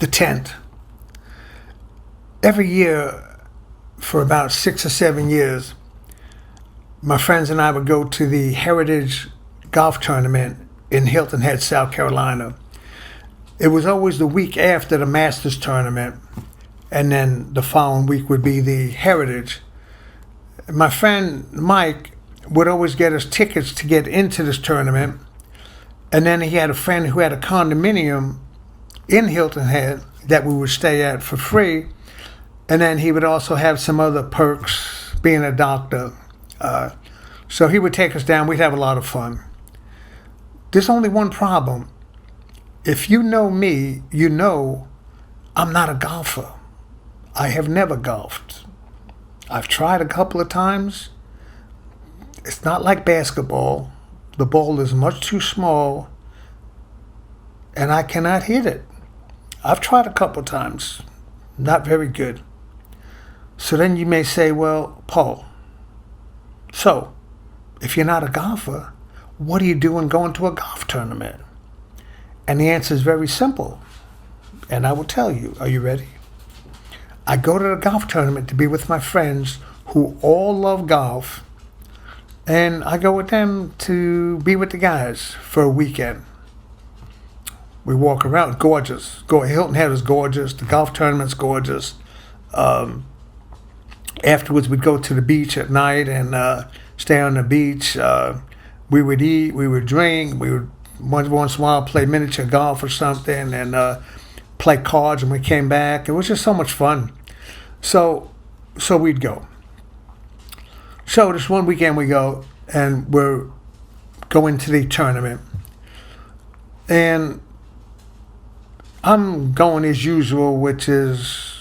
the tent. Every year for about 6 or 7 years, my friends and I would go to the Heritage Golf Tournament in Hilton Head, South Carolina. It was always the week after the Masters Tournament, and then the following week would be the Heritage. My friend Mike would always get us tickets to get into this tournament, and then he had a friend who had a condominium in Hilton Head that we would stay at for free, and then he would also have some other perks, being a doctor. So he would take us down. We'd have a lot of fun. There's only one problem. If you know me, you know I'm not a golfer. I have never golfed. I've tried a couple of times. It's not like basketball. The ball is much too small, and I cannot hit it. I've tried a couple of times. Not very good. So then you may say, well, Paul, so if you're not a golfer, what are you doing going to a golf tournament? And the answer is very simple. And I will tell you. Are you ready? I go to the golf tournament to be with my friends who all love golf. And I go with them to be with the guys for a weekend. We walk around. Gorgeous. Hilton Head is gorgeous. The golf tournament's gorgeous. Afterwards, we'd go to the beach at night and stay on the beach. We would eat. We would drink. We would once in a while play miniature golf or something and play cards when we came back. It was just so much fun. So we'd go. So this one weekend we go and we're going to the tournament. And I'm going as usual, which is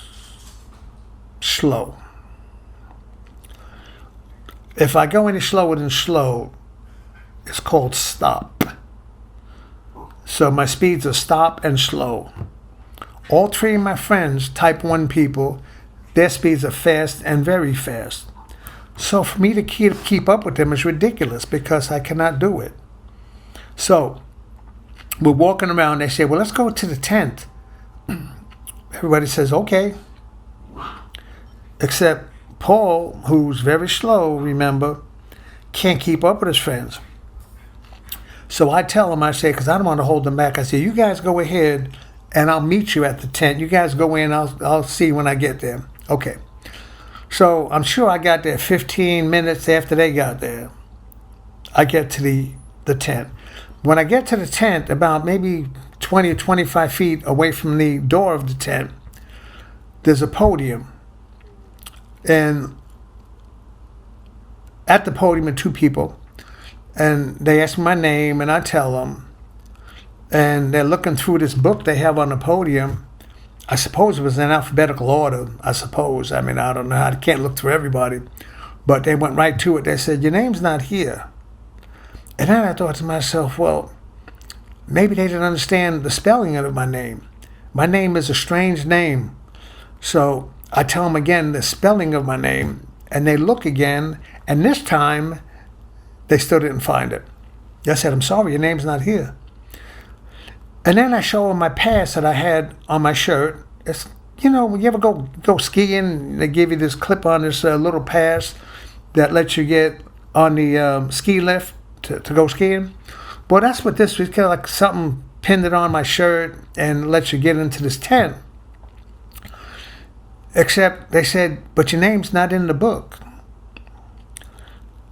slow. If I go any slower than slow, it's called stop. So my speeds are stop and slow. All three of my friends, type 1 people, their speeds are fast and very fast. So for me to keep up with them is ridiculous because I cannot do it. So we're walking around. They say, well, let's go to the tent. Everybody says, okay. Except Paul, who's very slow, remember, can't keep up with his friends. So I tell him, I say, because I don't want to hold them back, I say, you guys go ahead and I'll meet you at the tent. You guys go in, I'll see when I get there. Okay. So I'm sure I got there 15 minutes after they got there. I get to the tent. When I get to the tent, about maybe 20 or 25 feet away from the door of the tent, there's a podium. And at the podium are 2 people. And they ask me my name, and I tell them. And they're looking through this book they have on the podium. I suppose it was in alphabetical order, I suppose. I mean, I don't know. I can't look through everybody. But they went right to it. They said, your name's not here. And then I thought to myself, well, maybe they didn't understand the spelling of my name. My name is a strange name. So I tell them again the spelling of my name, and they look again, and this time they still didn't find it. I said, I'm sorry, your name's not here. And then I show them my pass that I had on my shirt. It's, when you ever go skiing, they give you this clip on this little pass that lets you get on the ski lift to go skiing. Well, that's what this was, kind of like something pinned it on my shirt and lets you get into this tent. Except they said, but your name's not in the book.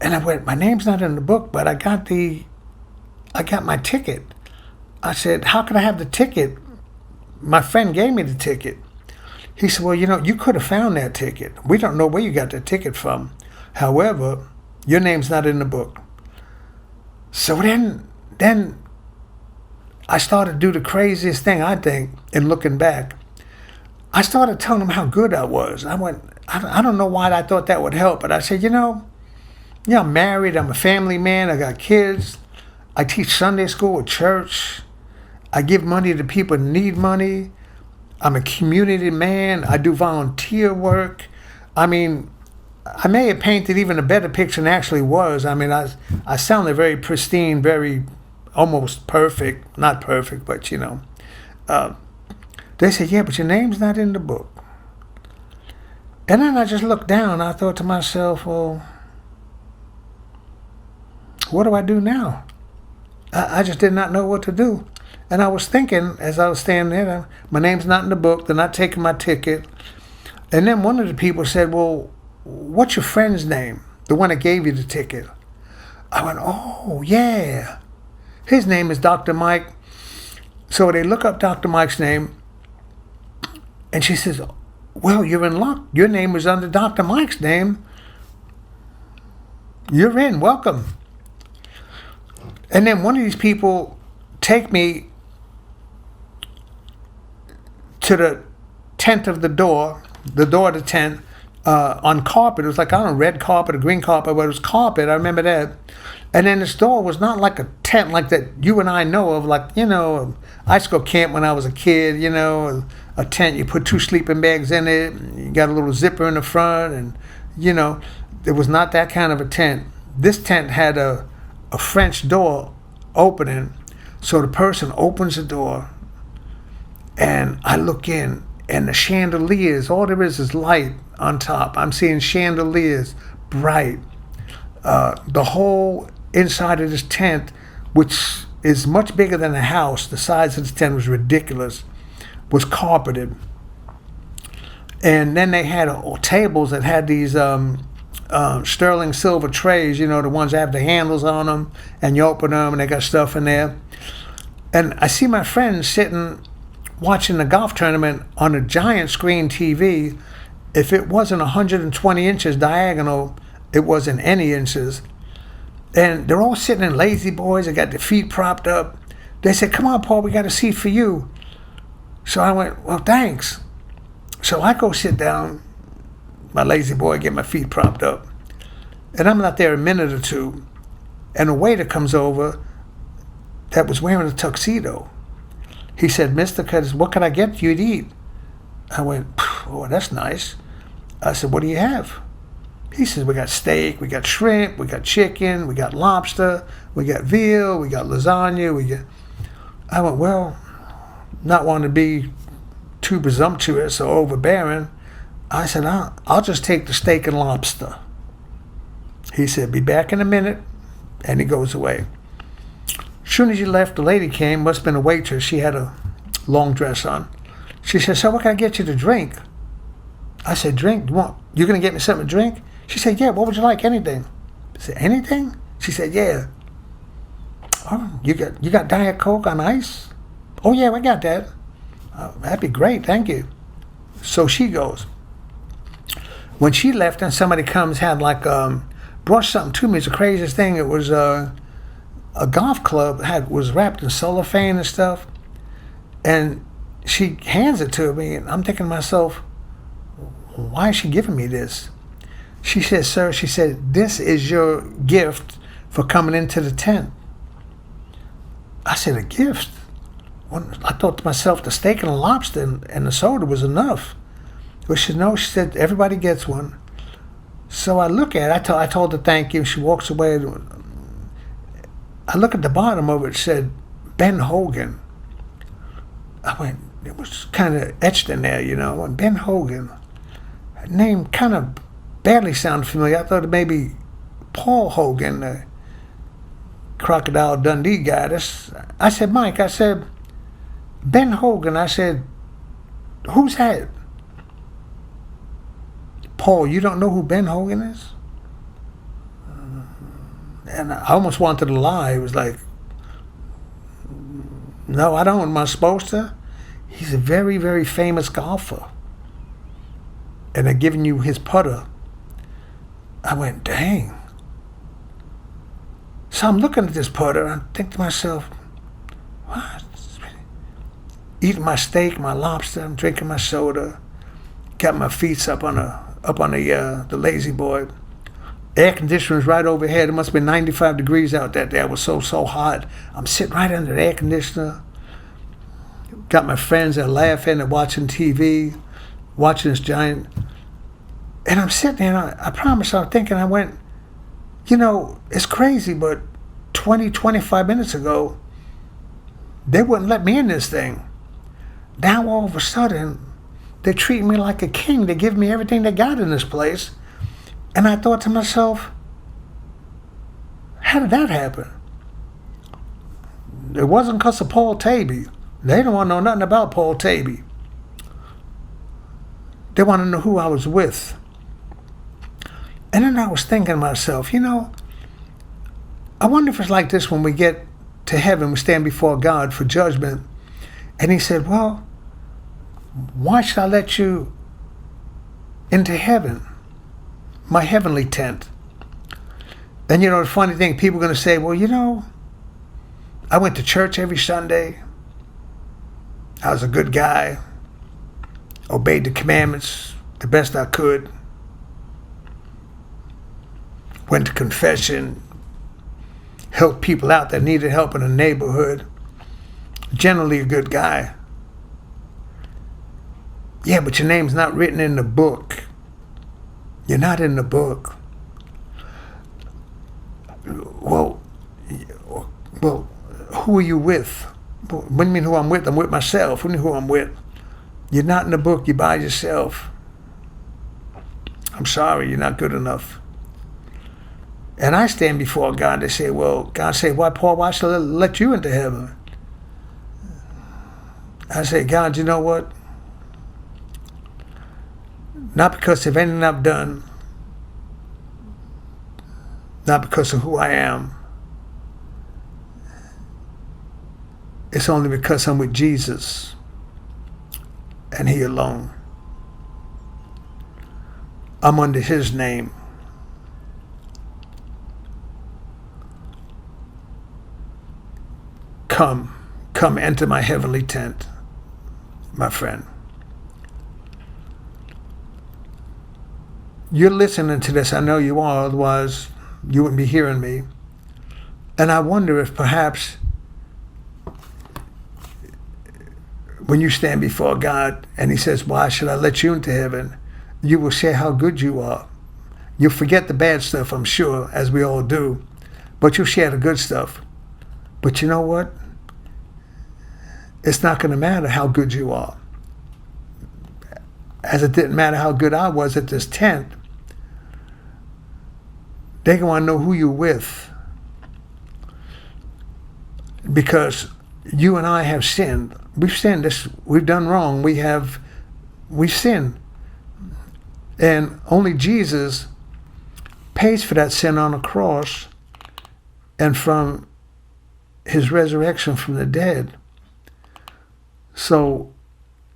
And I went, my name's not in the book, but I got my ticket. I said, how could I have the ticket? My friend gave me the ticket. He said, well, you could have found that ticket. We don't know where you got that ticket from. However, your name's not in the book. So then I started to do the craziest thing, I think, in looking back. I started telling them how good I was. I went, I don't know why I thought that would help, but I said, I'm married, I'm a family man, I got kids, I teach Sunday school at church, I give money to people who need money, I'm a community man, I do volunteer work. I mean, I may have painted even a better picture than it actually was. I mean, I sounded very pristine, very almost perfect, not perfect, but there's They said, yeah, but your name's not in the book. And then I just looked down. I thought to myself, well, what do I do now? I just did not know what to do. And I was thinking, as I was standing there, my name's not in the book. They're not taking my ticket. And then one of the people said, well, what's your friend's name? The one that gave you the ticket. I went, oh, yeah. His name is Dr. Mike. So they look up Dr. Mike's name. And she says, well, you're in luck. Your name was under Dr. Mike's name. You're in. Welcome. And then one of these people take me to the tent of the door of the tent, on carpet. It was like, I don't know, red carpet or green carpet, but it was carpet. I remember that. And then this door was not like a tent like that you and I know of. Like, I used to go camp when I was a kid, a tent, you put 2 sleeping bags in it, you got a little zipper in the front, and, it was not that kind of a tent. This tent had a French door opening. So the person opens the door, and I look in, and the chandeliers, all there is light on top. I'm seeing chandeliers, bright. The whole inside of this tent, which is much bigger than a house, the size of this tent was ridiculous, was carpeted. And then they had tables that had these sterling silver trays, the ones that have the handles on them, and you open them and they got stuff in there. And I see my friends sitting watching the golf tournament on a giant screen TV. If it wasn't 120 inches diagonal, it wasn't any inches. And they're all sitting in lazy boys. They got their feet propped up. They said, come on, Paul, we got a seat for you. So I went, well, thanks. So I go sit down, my lazy boy, get my feet propped up. And I'm not there a minute or two. And a waiter comes over that was wearing a tuxedo. He said, Mr. Curtis, what can I get you to eat? I went, oh, that's nice. I said, what do you have? He says, we got steak, we got shrimp, we got chicken, we got lobster, we got veal, we got lasagna, I went, well, not wanting to be too presumptuous or overbearing, I said, I'll just take the steak and lobster. He said, be back in a minute, and he goes away. As soon as he left, the lady came, must have been a waitress. She had a long dress on. She said, so what can I get you to drink? I said, drink? You're going to get me something to drink? She said, yeah, what would you like? Anything. I said, anything? She said, yeah. Oh, you got Diet Coke on ice? Oh, yeah, we got that. Oh, that'd be great, thank you. So she goes. When she left and somebody comes, had brought something to me. It's the craziest thing. It was a golf club, was wrapped in cellophane and stuff. And she hands it to me, and I'm thinking to myself, why is she giving me this? She said, sir, this is your gift for coming into the tent. I said, a gift? I thought to myself, the steak and the lobster and the soda was enough. But she said, no, she said, everybody gets one. So I look at it, I told her thank you, she walks away. I look at the bottom of it, said, Ben Hogan. I went, it was kind of etched in there, and Ben Hogan. Name kind of barely sounded familiar. I thought it may be Paul Hogan, the Crocodile Dundee guy. I said, Mike, Ben Hogan, I said, who's that? Paul, you don't know who Ben Hogan is? And I almost wanted to lie. It was like, no, I don't. Am I supposed to? He's a very, very famous golfer. And they're giving you his putter. I went, dang. So I'm looking at this putter, and I think to myself, what? Eating my steak, my lobster, I'm drinking my soda, got my feet up on the lazy boy. Air conditioner was right overhead. It must have been 95 degrees out that day. It was so hot. I'm sitting right under the air conditioner. Got my friends that are laughing and watching TV, watching this giant. And I'm sitting there, and I promise I'm thinking, I went, it's crazy, but 25 minutes ago, they wouldn't let me in this thing. Now all of a sudden, they treat me like a king. They give me everything they got in this place. And I thought to myself, how did that happen? It wasn't because of Paul Tabey. They don't want to know nothing about Paul Tabey. They want to know who I was with. And then I was thinking to myself, I wonder if it's like this when we get to heaven, we stand before God for judgment. And he said, well, why should I let you into heaven, my heavenly tent? And the funny thing, people are going to say, well, I went to church every Sunday. I was a good guy. Obeyed the commandments the best I could. Went to confession. Helped people out that needed help in the neighborhood. Generally a good guy. Yeah, but your name's not written in the book. You're not in the book. Well, who are you with? What do you mean who I'm with? I'm with myself. What do you mean who I'm with? You're not in the book. You're by yourself. I'm sorry, you're not good enough. And I stand before God. They say, well, God say, why, Paul, why should I let you into heaven? I say, God, you know what? Not because of anything I've done. Not because of who I am. It's only because I'm with Jesus and he alone. I'm under his name. Come enter my heavenly tent, my friend. You're listening to this, I know you are, otherwise you wouldn't be hearing me. And I wonder if perhaps when you stand before God and he says, why should I let you into heaven? You will share how good you are. You'll forget the bad stuff, I'm sure, as we all do, but you'll share the good stuff. But you know what? It's not going to matter how good you are. As it didn't matter how good I was at this tent, they're going to want to know who you're with. Because you and I have sinned. We've sinned. We've done wrong. We've sinned. And only Jesus pays for that sin on the cross and from his resurrection from the dead. So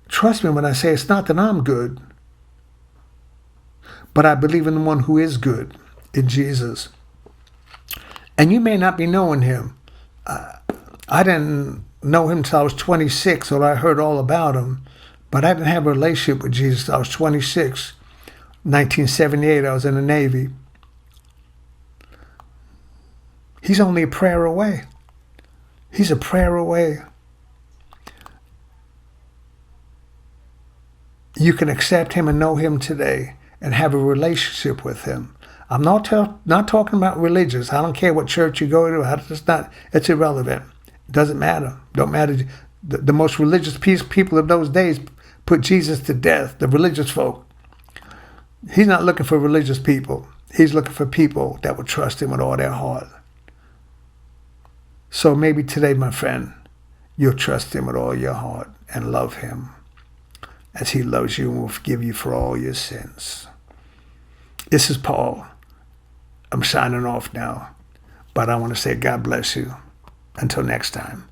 trust me when I say it's not that I'm good, but I believe in the one who is good, in Jesus. And you may not be knowing him. I didn't know him until I was 26, or I heard all about him, but I didn't have a relationship with Jesus until I was 26. 1978, I was in the Navy. He's only a prayer away. He's a prayer away. You can accept him and know him today and have a relationship with him. I'm not talking about religious. I don't care what church you go to. It's irrelevant. It doesn't matter. Don't matter. The most religious people of those days put Jesus to death, the religious folk. He's not looking for religious people. He's looking for people that would trust him with all their heart. So maybe today, my friend, you'll trust him with all your heart and love him as he loves you and will forgive you for all your sins. This is Paul. I'm signing off now, but I want to say God bless you. Until next time.